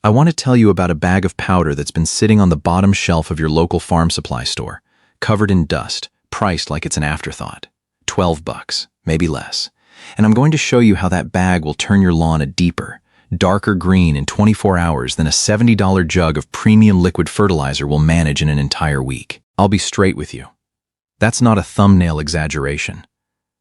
I want to tell you about a bag of powder that's been sitting on the bottom shelf of your local farm supply store, covered in dust, priced like it's an afterthought. $12, maybe less. And I'm going to show you how that bag will turn your lawn a deeper, darker green in 24 hours than a $70 jug of premium liquid fertilizer will manage in an entire week. I'll be straight with you. That's not a thumbnail exaggeration.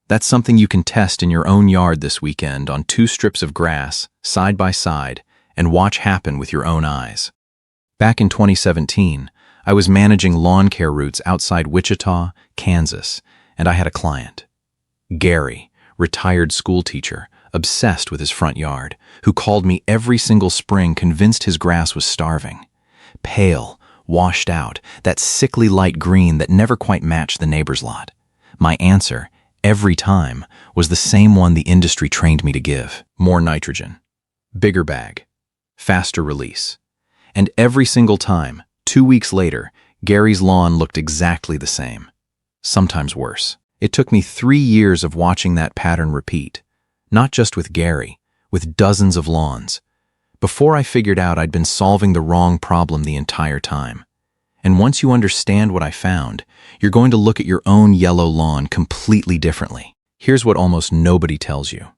That's something you can test in your own yard this weekend on 2 strips of grass, side by side, and watch happen with your own eyes. Back in 2017, I was managing lawn care routes outside Wichita, Kansas, and I had a client. Gary, retired school teacher, obsessed with his front yard, who called me every single spring convinced his grass was starving. Pale, washed out, that sickly light green that never quite matched the neighbor's lot. My answer, every time, was the same one the industry trained me to give. More nitrogen. Bigger bag. Faster release. And every single time, 2 weeks later, Gary's lawn looked exactly the same. Sometimes worse. It took me 3 years of watching that pattern repeat. Not just with Gary, with dozens of lawns. Before I figured out I'd been solving the wrong problem the entire time. And once you understand what I found, you're going to look at your own yellow lawn completely differently. Here's what almost nobody tells you.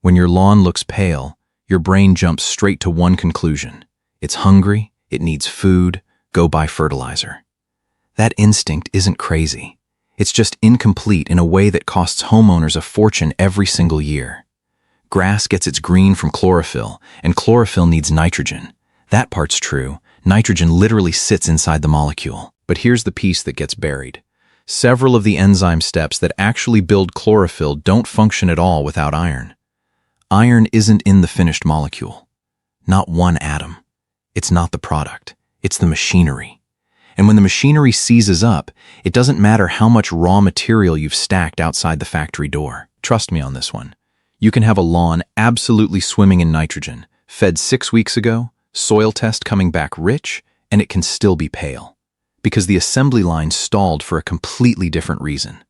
When your lawn looks pale, your brain jumps straight to one conclusion. It's hungry, it needs food, go buy fertilizer. That instinct isn't crazy. It's just incomplete in a way that costs homeowners a fortune every single year. Grass gets its green from chlorophyll, and chlorophyll needs nitrogen. That part's true. Nitrogen literally sits inside the molecule. But here's the piece that gets buried. Several of the enzyme steps that actually build chlorophyll don't function at all without iron. Iron isn't in the finished molecule. Not one atom. It's not the product. It's the machinery. And when the machinery seizes up, it doesn't matter how much raw material you've stacked outside the factory door. Trust me on this one. You can have a lawn absolutely swimming in nitrogen, fed 6 weeks ago, soil test coming back rich, and it can still be pale. Because the assembly line stalled for a completely different reason.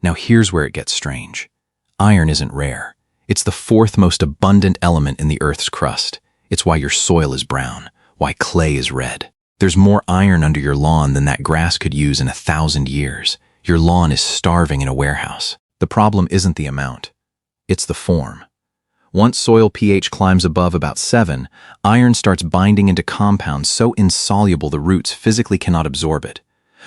Now here's where it gets strange. Iron isn't rare. It's the 4th most abundant element in the Earth's crust. It's why your soil is brown, why clay is red. There's more iron under your lawn than that grass could use in 1,000 years. Your lawn is starving in a warehouse. The problem isn't the amount. It's the form. Once soil pH climbs above about 7, iron starts binding into compounds so insoluble the roots physically cannot absorb it.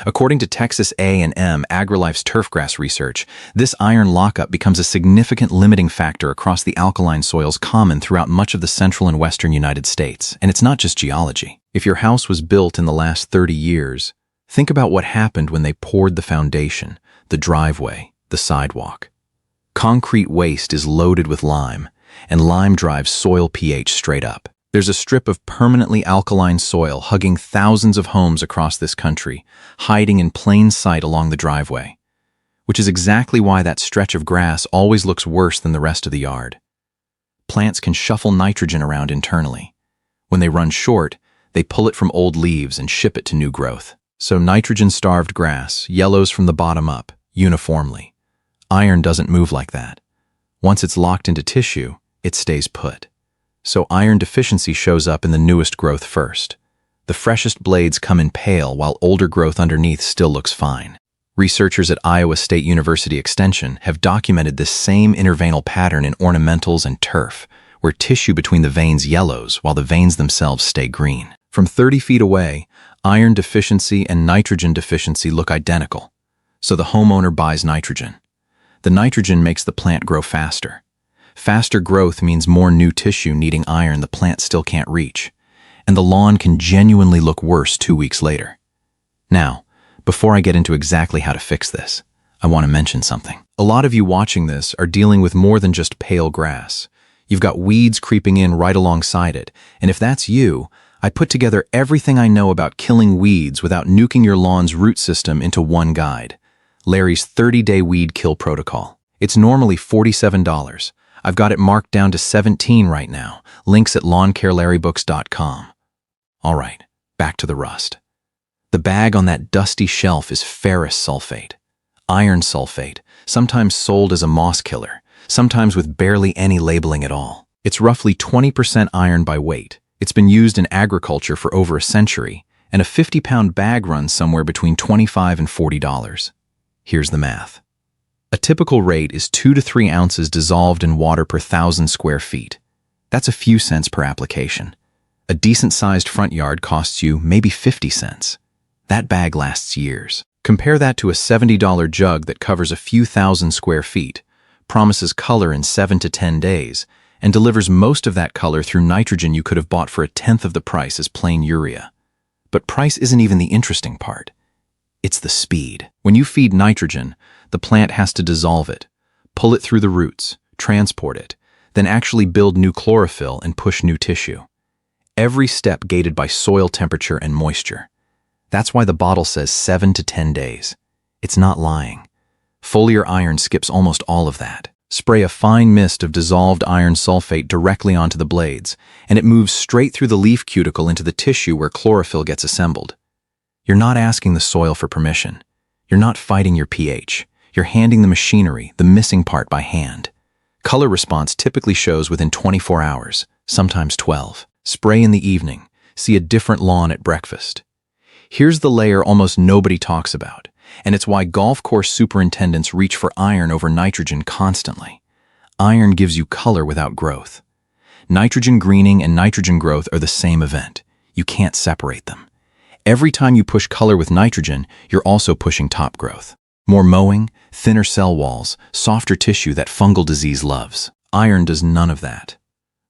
According to Texas A&M AgriLife's turfgrass research, this iron lockup becomes a significant limiting factor across the alkaline soils common throughout much of the central and western United States. And it's not just geology. If your house was built in the last 30 years, think about what happened when they poured the foundation, the driveway, the sidewalk. Concrete waste is loaded with lime, and lime drives soil pH straight up. There's a strip of permanently alkaline soil hugging thousands of homes across this country, hiding in plain sight along the driveway, which is exactly why that stretch of grass always looks worse than the rest of the yard. Plants can shuffle nitrogen around internally. When they run short, they pull it from old leaves and ship it to new growth. So nitrogen-starved grass yellows from the bottom up, uniformly. Iron doesn't move like that. Once it's locked into tissue, it stays put. So iron deficiency shows up in the newest growth first. The freshest blades come in pale while older growth underneath still looks fine. Researchers at Iowa State University Extension have documented this same interveinal pattern in ornamentals and turf, where tissue between the veins yellows while the veins themselves stay green. From 30 feet away, iron deficiency and nitrogen deficiency look identical. So the homeowner buys nitrogen. The nitrogen makes the plant grow faster. Faster growth means more new tissue needing iron the plant still can't reach, and the lawn can genuinely look worse 2 weeks later. Now, before I get into exactly how to fix this, I want to mention something. A lot of you watching this are dealing with more than just pale grass. You've got weeds creeping in right alongside it, and if that's you, I put together everything I know about killing weeds without nuking your lawn's root system into one guide. Larry's 30-day weed kill protocol. It's normally $47. I've got it marked down to $17 right now. Links at LawnCareLarryBooks.com. All right, back to the rust. The bag on that dusty shelf is ferrous sulfate, iron sulfate, sometimes sold as a moss killer, sometimes with barely any labeling at all. It's roughly 20% iron by weight. It's been used in agriculture for over a century, and a 50-pound bag runs somewhere between $25 and $40. Here's the math. A typical rate is 2 to 3 ounces dissolved in water per 1,000 square feet. That's a few cents per application. A decent-sized front yard costs you maybe 50 cents. That bag lasts years. Compare that to a $70 jug that covers a few thousand square feet, promises color in 7 to 10 days, and delivers most of that color through nitrogen you could have bought for a tenth of the price as plain urea. But price isn't even the interesting part. It's the speed. When you feed nitrogen, the plant has to dissolve it, pull it through the roots, transport it, then actually build new chlorophyll and push new tissue. Every step gated by soil temperature and moisture. That's why the bottle says 7 to 10 days. It's not lying. Foliar iron skips almost all of that. Spray a fine mist of dissolved iron sulfate directly onto the blades, and it moves straight through the leaf cuticle into the tissue where chlorophyll gets assembled. You're not asking the soil for permission. You're not fighting your pH. You're handing the machinery, the missing part, by hand. Color response typically shows within 24 hours, sometimes 12. Spray in the evening. See a different lawn at breakfast. Here's the layer almost nobody talks about, and it's why golf course superintendents reach for iron over nitrogen constantly. Iron gives you color without growth. Nitrogen greening and nitrogen growth are the same event. You can't separate them. Every time you push color with nitrogen, you're also pushing top growth. More mowing, thinner cell walls, softer tissue that fungal disease loves. Iron does none of that.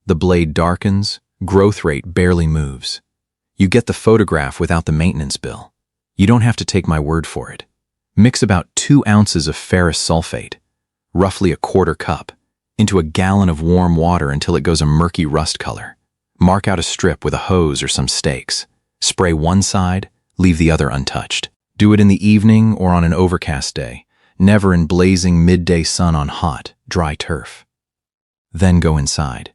The blade darkens, growth rate barely moves. You get the photograph without the maintenance bill. You don't have to take my word for it. Mix about 2 ounces of ferrous sulfate, roughly a quarter cup, into a gallon of warm water until it goes a murky rust color. Mark out a strip with a hose or some stakes. Spray one side, leave the other untouched. Do it in the evening or on an overcast day, never in blazing midday sun on hot, dry turf. Then go inside.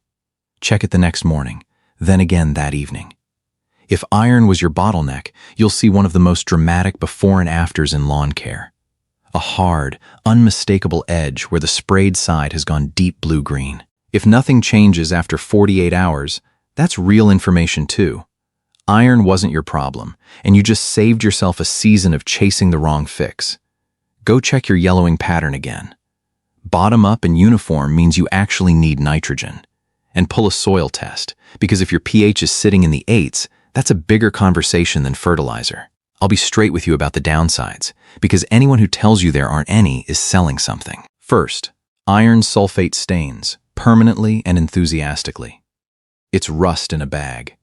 Check it the next morning, then again that evening. If iron was your bottleneck, you'll see one of the most dramatic before and afters in lawn care. A hard, unmistakable edge where the sprayed side has gone deep blue-green. If nothing changes after 48 hours, that's real information too. Iron wasn't your problem, and you just saved yourself a season of chasing the wrong fix. Go check your yellowing pattern again. Bottom up and uniform means you actually need nitrogen. And pull a soil test, because if your pH is sitting in the 8s, that's a bigger conversation than fertilizer. I'll be straight with you about the downsides, because anyone who tells you there aren't any is selling something. First, iron sulfate stains, permanently and enthusiastically. It's rust in a bag.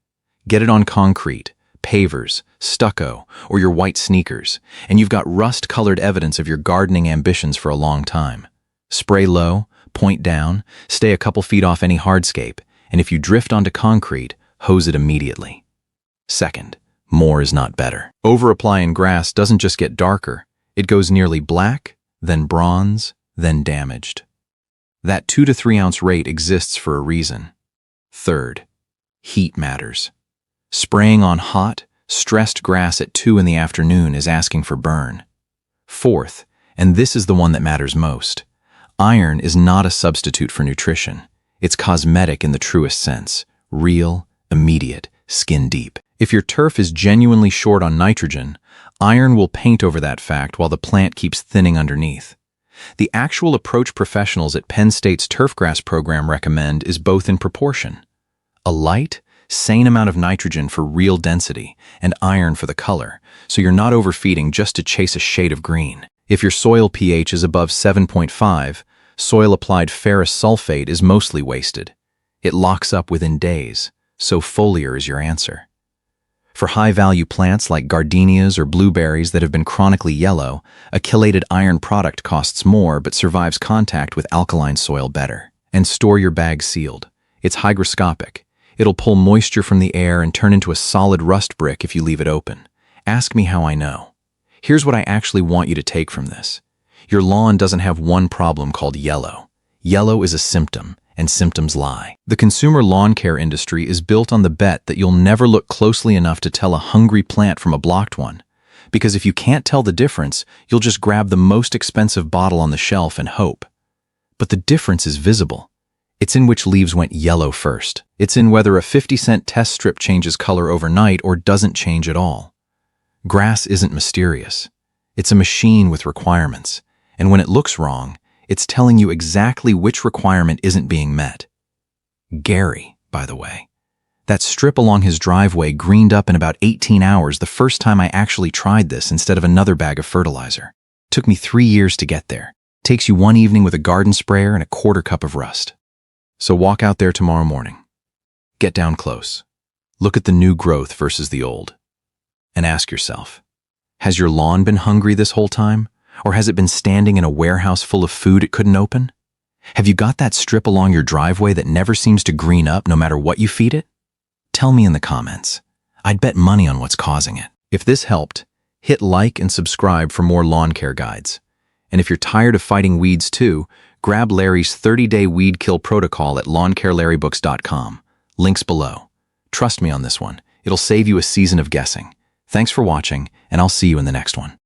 Get it on concrete, pavers, stucco, or your white sneakers, and you've got rust-colored evidence of your gardening ambitions for a long time. Spray low, point down, stay a couple feet off any hardscape, and if you drift onto concrete, hose it immediately. Second, more is not better. Over-applying grass doesn't just get darker, it goes nearly black, then bronze, then damaged. That 2 to 3 ounce rate exists for a reason. Third, heat matters. Spraying on hot, stressed grass at 2 in the afternoon is asking for burn. Fourth, and this is the one that matters most, iron is not a substitute for nutrition. It's cosmetic in the truest sense, real, immediate, skin deep. If your turf is genuinely short on nitrogen, iron will paint over that fact while the plant keeps thinning underneath. The actual approach professionals at Penn State's turfgrass program recommend is both in proportion. A light, sane amount of nitrogen for real density and iron for the color, so you're not overfeeding just to chase a shade of green. If your soil pH is above 7.5, soil-applied ferrous sulfate is mostly wasted. It locks up within days, so foliar is your answer. For high-value plants like gardenias or blueberries that have been chronically yellow, a chelated iron product costs more but survives contact with alkaline soil better. And store your bag sealed. It's hygroscopic. It'll pull moisture from the air and turn into a solid rust brick if you leave it open. Ask me how I know. Here's what I actually want you to take from this. Your lawn doesn't have one problem called yellow. Yellow is a symptom, and symptoms lie. The consumer lawn care industry is built on the bet that you'll never look closely enough to tell a hungry plant from a blocked one. Because if you can't tell the difference, you'll just grab the most expensive bottle on the shelf and hope. But the difference is visible. It's in which leaves went yellow first. It's in whether a 50-cent test strip changes color overnight or doesn't change at all. Grass isn't mysterious. It's a machine with requirements, and when it looks wrong, it's telling you exactly which requirement isn't being met. Gary, by the way. That strip along his driveway greened up in about 18 hours the first time I actually tried this instead of another bag of fertilizer. Took me 3 years to get there. Takes you one evening with a garden sprayer and a quarter cup of rust. So walk out there tomorrow morning. Get down close. Look at the new growth versus the old. And ask yourself, has your lawn been hungry this whole time? Or has it been standing in a warehouse full of food it couldn't open? Have you got that strip along your driveway that never seems to green up no matter what you feed it? Tell me in the comments. I'd bet money on what's causing it. If this helped, hit like and subscribe for more lawn care guides. And if you're tired of fighting weeds too, grab Larry's 30-day weed kill protocol at LawnCareLarryBooks.com. Links below. Trust me on this one. It'll save you a season of guessing. Thanks for watching, and I'll see you in the next one.